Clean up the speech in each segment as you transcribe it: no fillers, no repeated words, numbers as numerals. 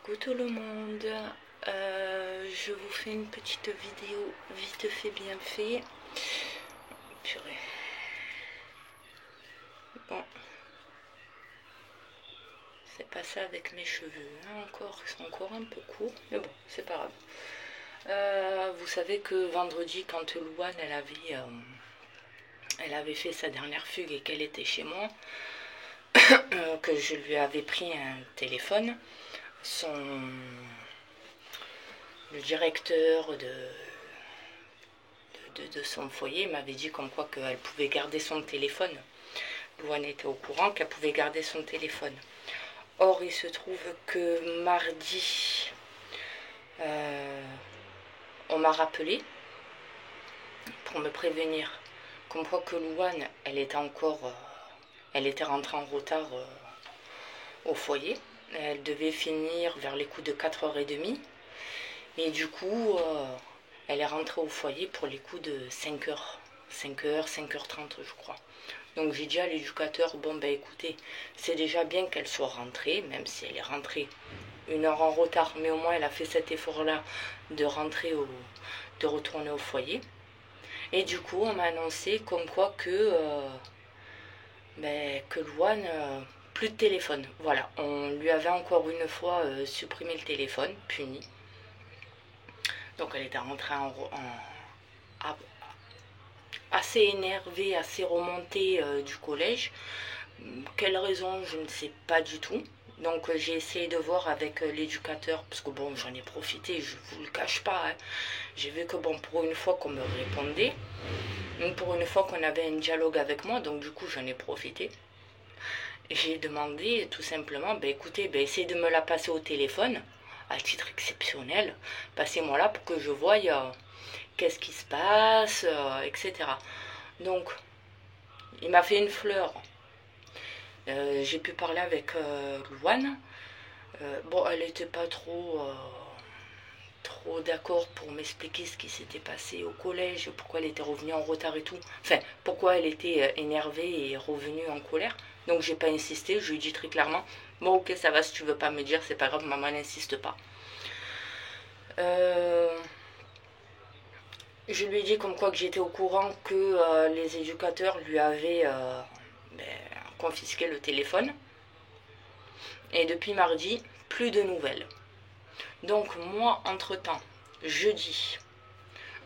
Coucou tout le monde, je vous fais une petite vidéo vite fait bien fait. Purée. Bon, c'est pas ça avec mes cheveux, hein, encore, ils sont encore un peu courts, mais bon, c'est pas grave. Vous savez que vendredi, quand Louane elle avait fait sa dernière fugue et qu'elle était chez moi, que je lui avais pris un téléphone, le directeur de son foyer m'avait dit comme quoi qu'elle pouvait garder son téléphone. Louane était au courant qu'elle pouvait garder son téléphone. Or, il se trouve que mardi, on m'a rappelé pour me prévenir comme quoi que Louane, elle était rentrée en retard au foyer. Elle devait finir vers les coups de 4h30. Et du coup, elle est rentrée au foyer pour les coups de 5h, 5h30 je crois. Donc j'ai dit à l'éducateur, bon ben écoutez, c'est déjà bien qu'elle soit rentrée, même si elle est rentrée 1 heure en retard, mais au moins elle a fait cet effort-là de retourner au foyer. Et du coup, on m'a annoncé comme quoi que Louane, plus de téléphone. Voilà, on lui avait encore une fois supprimé le téléphone, puni. Donc elle était rentrée assez énervée, assez remontée du collège. Quelle raison, je ne sais pas du tout. Donc j'ai essayé de voir avec l'éducateur, parce que bon, j'en ai profité, je vous le cache pas. Hein. J'ai vu que bon, pour une fois qu'on me répondait, pour une fois qu'on avait un dialogue avec moi, donc du coup j'en ai profité. J'ai demandé tout simplement, ben écoutez, essayez de me la passer au téléphone, à titre exceptionnel, passez-moi là pour que je voie qu'est-ce qui se passe, etc. Donc, il m'a fait une fleur. J'ai pu parler avec Louane. Bon, elle n'était pas trop d'accord pour m'expliquer ce qui s'était passé au collège, pourquoi elle était revenue en retard et tout. Enfin, pourquoi elle était énervée et revenue en colère. Donc, j'ai pas insisté, je lui ai dit très clairement, bon, ok, ça va, si tu veux pas me dire, c'est pas grave, maman n'insiste pas. Je lui ai dit comme quoi que j'étais au courant que les éducateurs lui avaient confisqué le téléphone. Et depuis mardi, plus de nouvelles. Donc moi, entre-temps, jeudi,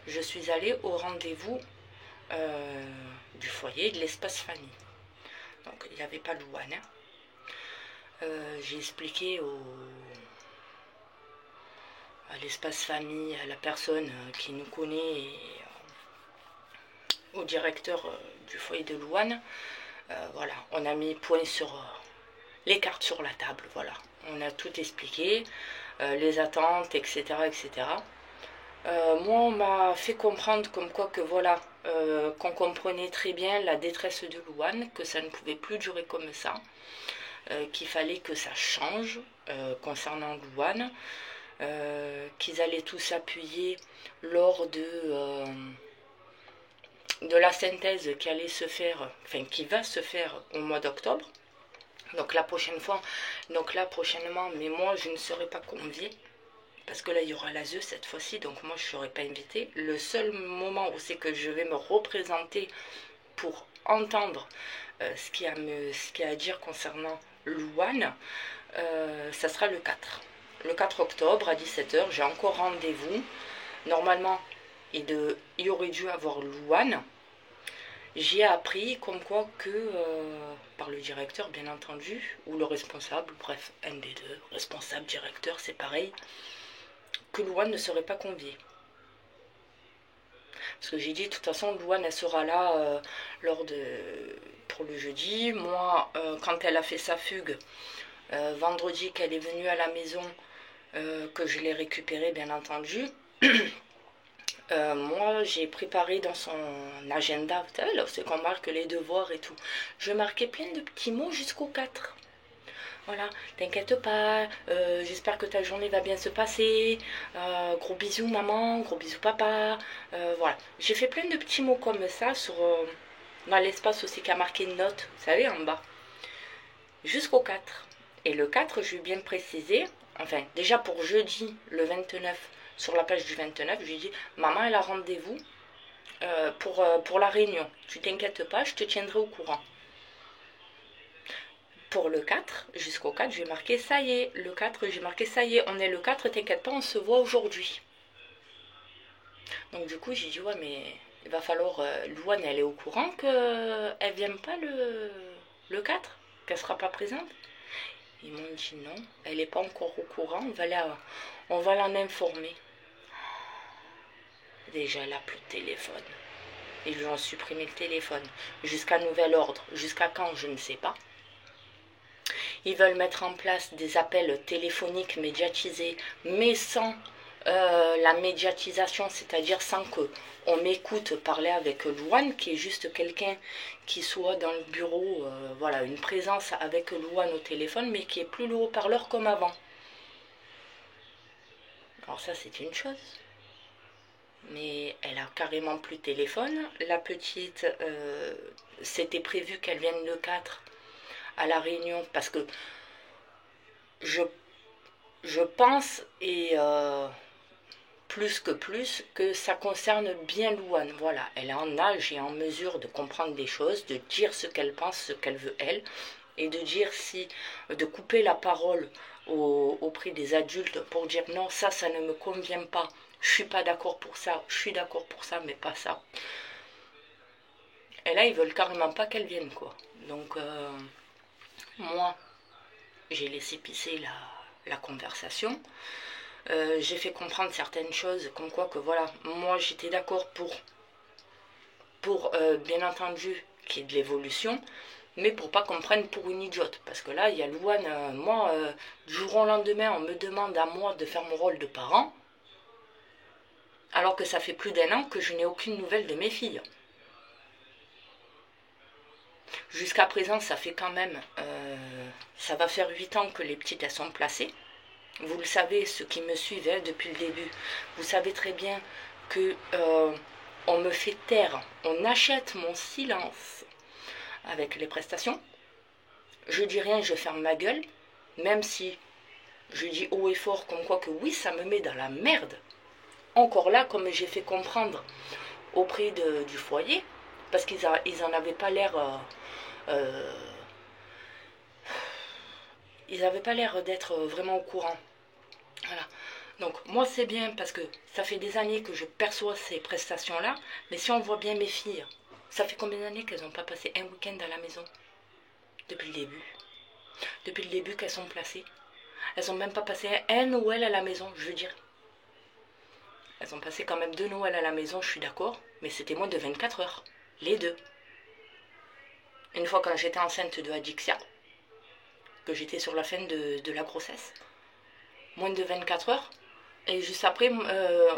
je suis allée au rendez-vous du foyer de l'espace famille. Donc il n'y avait pas Louane. J'ai expliqué à l'espace famille, à la personne qui nous connaît et au directeur du foyer de Louane. Voilà, on a mis point sur les cartes sur la table, voilà. On a tout expliqué, les attentes, etc. etc. Moi, on m'a fait comprendre comme quoi que voilà, qu'on comprenait très bien la détresse de Louane, que ça ne pouvait plus durer comme ça, qu'il fallait que ça change concernant Louane, qu'ils allaient tous s'appuyer lors de la synthèse qui allait se faire, enfin qui va se faire au mois d'octobre. Donc la prochainement, mais moi je ne serai pas conviée. Parce que là, il y aura l'ASE cette fois-ci, donc moi, je ne serai pas invitée. Le seul moment où c'est que je vais me représenter pour entendre ce qu'il y a à dire concernant Louane, ça sera le 4. Le 4 octobre à 17h, j'ai encore rendez-vous. Normalement, il y aurait dû avoir Louane. J'ai appris comme quoi que, par le directeur bien entendu, ou le responsable, bref, un des deux, responsable, directeur, c'est pareil, que Louane ne serait pas conviée. Parce que j'ai dit, de toute façon, Louane, elle sera là pour le jeudi. Moi, quand elle a fait sa fugue, vendredi, qu'elle est venue à la maison, que je l'ai récupérée, bien entendu, moi, j'ai préparé dans son agenda, vous savez, là, c'est qu'on marque les devoirs et tout. Je marquais plein de petits mots jusqu'au 4. Voilà, t'inquiète pas, j'espère que ta journée va bien se passer, gros bisous maman, gros bisous papa, voilà. J'ai fait plein de petits mots comme ça dans l'espace aussi qui a marqué une note, vous savez, en bas, jusqu'au 4. Et le 4, je vais bien préciser, enfin, déjà pour jeudi, le 29, sur la page du 29, je lui ai dit, maman, elle a rendez-vous pour la réunion. Tu t'inquiètes pas, je te tiendrai au courant. Pour le 4, jusqu'au 4, j'ai marqué ça y est. Le 4, j'ai marqué ça y est, on est le 4, t'inquiète pas, on se voit aujourd'hui. Donc du coup, j'ai dit, ouais, mais il va falloir... Louane, elle est au courant qu'elle ne vienne pas le 4, qu'elle ne sera pas présente. Ils m'ont dit non, elle n'est pas encore au courant, on va l'en informer. Déjà, elle n'a plus de téléphone. Ils lui ont supprimé le téléphone. Jusqu'à nouvel ordre. Jusqu'à quand, je ne sais pas. Ils veulent mettre en place des appels téléphoniques médiatisés, mais sans la médiatisation, c'est-à-dire sans que on m'écoute parler avec Louane, qui est juste quelqu'un qui soit dans le bureau, voilà, une présence avec Louane au téléphone, mais qui est plus le haut-parleur comme avant. Alors ça, c'est une chose. Mais elle a carrément plus de téléphone. La petite, c'était prévu qu'elle vienne le 4 à la réunion, parce que je pense, et plus que ça concerne bien Louane. Voilà, elle est en âge et en mesure de comprendre des choses, de dire ce qu'elle pense, ce qu'elle veut elle, et de dire de couper la parole auprès des adultes pour dire non, ça ne me convient pas, je suis pas d'accord pour ça, je suis d'accord pour ça, mais pas ça. Et là, ils veulent carrément pas qu'elle vienne, quoi. Donc, moi, j'ai laissé pisser la conversation. J'ai fait comprendre certaines choses, comme quoi que voilà, moi j'étais d'accord pour bien entendu qu'il y ait de l'évolution, mais pour pas qu'on prenne pour une idiote. Parce que là, il y a Louane, moi, du jour au lendemain, on me demande à moi de faire mon rôle de parent, alors que ça fait plus d'1 an que je n'ai aucune nouvelle de mes filles. Jusqu'à présent, ça fait quand même, ça va faire 8 ans que les petites, elles sont placées. Vous le savez, ceux qui me suivaient depuis le début, vous savez très bien que on me fait taire, on achète mon silence avec les prestations. Je dis rien, je ferme ma gueule, même si je dis haut et fort comme quoi que oui, ça me met dans la merde. Encore là, comme j'ai fait comprendre auprès du foyer, parce qu'ils en avaient pas l'air... ils n'avaient pas l'air d'être vraiment au courant. Voilà. Donc moi c'est bien parce que ça fait des années que je perçois ces prestations-là, mais si on voit bien mes filles, ça fait combien d'années qu'elles n'ont pas passé un week-end à la maison? Depuis le début. Depuis le début qu'elles sont placées. Elles n'ont même pas passé un Noël à la maison, je veux dire. Elles ont passé quand même 2 Noëls à la maison, je suis d'accord, mais c'était moins de 24 heures. Les deux. Une fois quand j'étais enceinte de Adixia, que j'étais sur la fin de la grossesse. Moins de 24 heures. Et juste après,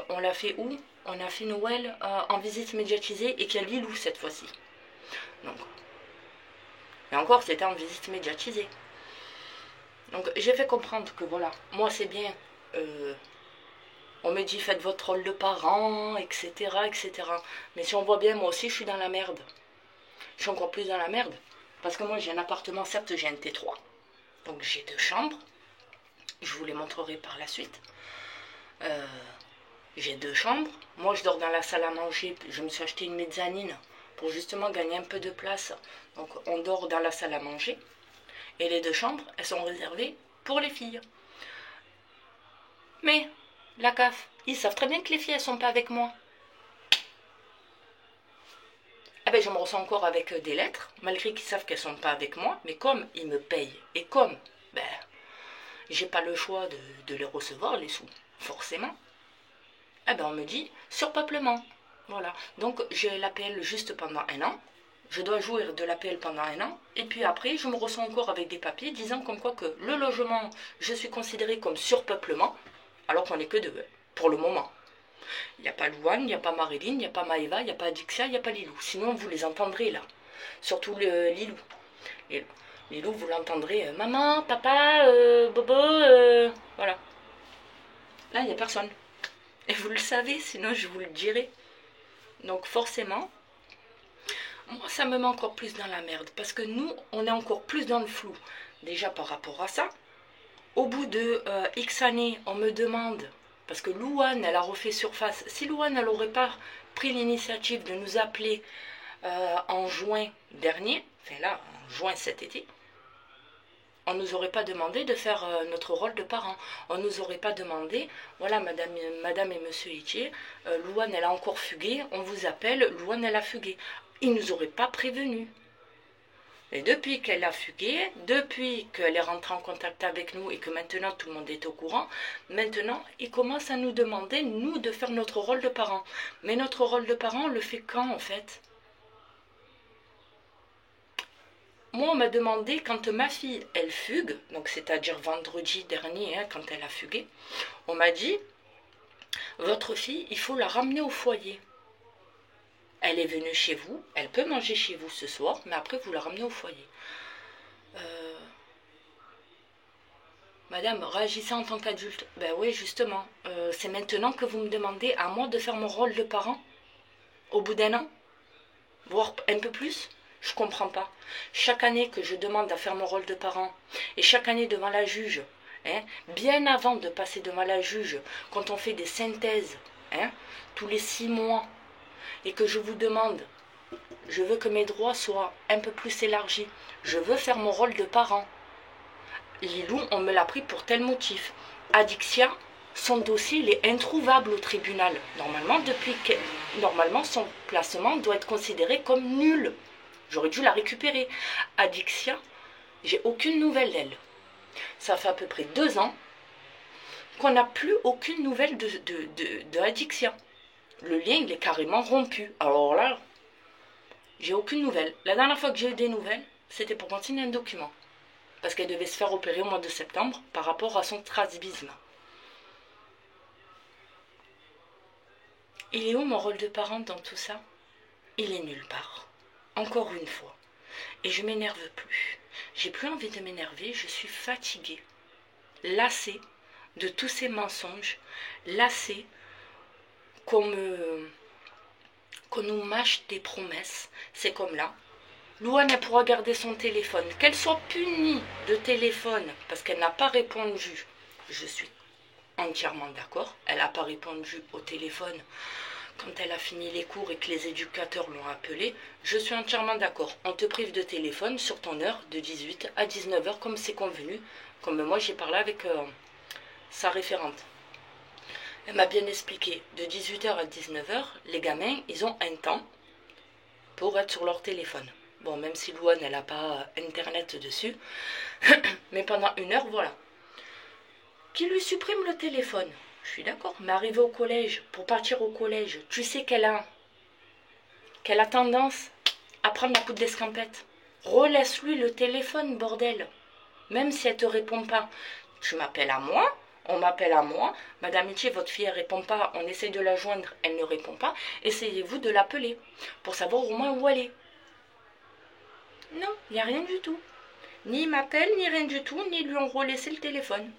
on l'a fait où? On a fait Noël en visite médiatisée et qu'il y a Lilou cette fois-ci. Donc, et encore, c'était en visite médiatisée. Donc, j'ai fait comprendre que voilà, moi c'est bien. On me dit faites votre rôle de parent, etc., etc. Mais si on voit bien, moi aussi je suis dans la merde. Je suis encore plus dans la merde. Parce que moi j'ai un appartement, certes j'ai un T3. Donc j'ai 2 chambres. Je vous les montrerai par la suite. J'ai 2 chambres. Moi, je dors dans la salle à manger. Je me suis acheté une mezzanine pour justement gagner un peu de place. Donc, on dort dans la salle à manger. Et les 2 chambres, elles sont réservées pour les filles. Mais, la CAF, ils savent très bien que les filles, elles sont pas avec moi. Eh ben, je me ressens encore avec des lettres, malgré qu'ils savent qu'elles sont pas avec moi. Mais comme ils me payent, et comme, ben, j'ai pas le choix de les recevoir, les sous, forcément. Eh ben on me dit surpeuplement. Voilà. Donc j'ai l'APL juste pendant 1 an. Je dois jouir de l'APL pendant 1 an. Et puis après, je me ressens encore avec des papiers disant comme quoi que le logement, je suis considéré comme surpeuplement, alors qu'on n'est que 2, pour le moment. Il n'y a pas Louane, il n'y a pas Marilyn, il n'y a pas Maëva, il n'y a pas Adixia, il n'y a pas Lilou. Sinon, vous les entendrez là. Surtout Lilou. Lilou, vous l'entendrez. Maman, papa, Bobo, voilà. Là, il n'y a personne. Et vous le savez, sinon je vous le dirai. Donc forcément, moi ça me met encore plus dans la merde. Parce que nous, on est encore plus dans le flou. Déjà par rapport à ça. Au bout de X années, on me demande, parce que Louane, elle a refait surface, si Louane, elle n'aurait pas pris l'initiative de nous appeler en juin dernier, enfin là, en juin cet été, on ne nous aurait pas demandé de faire notre rôle de parent. On ne nous aurait pas demandé, voilà, madame et monsieur Etier, Louane, elle a encore fugué, on vous appelle, Louane, elle a fugué. Ils ne nous auraient pas prévenus. Et depuis qu'elle a fugué, depuis qu'elle est rentrée en contact avec nous et que maintenant tout le monde est au courant, maintenant, ils commencent à nous demander, nous, de faire notre rôle de parent. Mais notre rôle de parent, on le fait quand, en fait ? Moi, on m'a demandé, quand ma fille, elle fugue, donc c'est-à-dire vendredi dernier, hein, quand elle a fugué, on m'a dit, votre fille, il faut la ramener au foyer. Elle est venue chez vous, elle peut manger chez vous ce soir, mais après, vous la ramenez au foyer. Madame, réagissez en tant qu'adulte. Ben oui, justement, c'est maintenant que vous me demandez à moi de faire mon rôle de parent, au bout d'un an, voire un peu plus. Je comprends pas. Chaque année que je demande à faire mon rôle de parent, et chaque année devant la juge, hein, bien avant de passer devant la juge, quand on fait des synthèses, hein, tous les 6 mois, et que je vous demande, je veux que mes droits soient un peu plus élargis, je veux faire mon rôle de parent. Lilou, on me l'a pris pour tel motif. Adixia, son dossier il est introuvable au tribunal. Normalement, son placement doit être considéré comme nul. J'aurais dû la récupérer. Adixia, j'ai aucune nouvelle d'elle. Ça fait à peu près 2 ans qu'on n'a plus aucune nouvelle de Adixia. Le lien, il est carrément rompu. Alors là, j'ai aucune nouvelle. La dernière fois que j'ai eu des nouvelles, c'était pour continuer un document. Parce qu'elle devait se faire opérer au mois de septembre par rapport à son strabisme. Il est où mon rôle de parent dans tout ça? Il est nulle part. Encore une fois. Et je m'énerve plus. J'ai plus envie de m'énerver, je suis fatiguée. Lassée de tous ces mensonges. Lassée qu'on nous mâche des promesses. C'est comme là. Louane, elle pourra garder son téléphone. Qu'elle soit punie de téléphone parce qu'elle n'a pas répondu. Je suis entièrement d'accord. Elle n'a pas répondu au téléphone quand elle a fini les cours et que les éducateurs l'ont appelée. Je suis entièrement d'accord. On te prive de téléphone sur ton heure de 18 à 19 h comme c'est convenu. Comme moi, j'ai parlé avec sa référente. Elle m'a bien expliqué. De 18 h à 19 h, les gamins, ils ont un temps pour être sur leur téléphone. Bon, même si Louane, elle n'a pas Internet dessus. Mais pendant 1 heure, voilà. Qui lui supprime le téléphone. Je suis d'accord. Mais arrivé au collège, pour partir au collège, tu sais qu'elle a tendance à prendre la poudre d'escampette. Relaisse-lui le téléphone, bordel. Même si elle ne te répond pas. Tu m'appelles à moi. On m'appelle à moi. Madame Etier, votre fille, elle ne répond pas. On essaie de la joindre. Elle ne répond pas. Essayez-vous de l'appeler. Pour savoir au moins où elle est. Non, il n'y a rien du tout. Ni il m'appelle, ni rien du tout, ni lui ont relaissé le téléphone.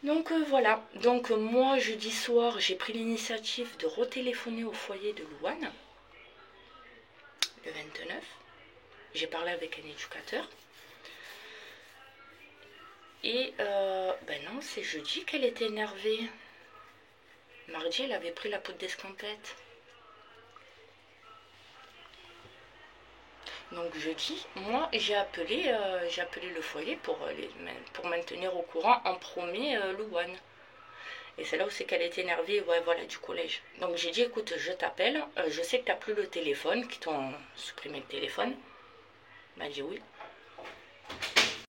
Donc voilà. Donc moi, jeudi soir, j'ai pris l'initiative de retéléphoner au foyer de Louane. Le 29. J'ai parlé avec un éducateur. Et ben non, c'est jeudi qu'elle était énervée. Mardi, elle avait pris la poudre d'escampette. Donc jeudi, moi j'ai appelé le foyer pour maintenir au courant en premier Louane. Et c'est là où c'est qu'elle est énervée, ouais, voilà, du collège. Donc j'ai dit, écoute, je t'appelle, je sais que tu n'as plus le téléphone, qu'ils t'ont supprimé le téléphone. Elle m'a dit oui.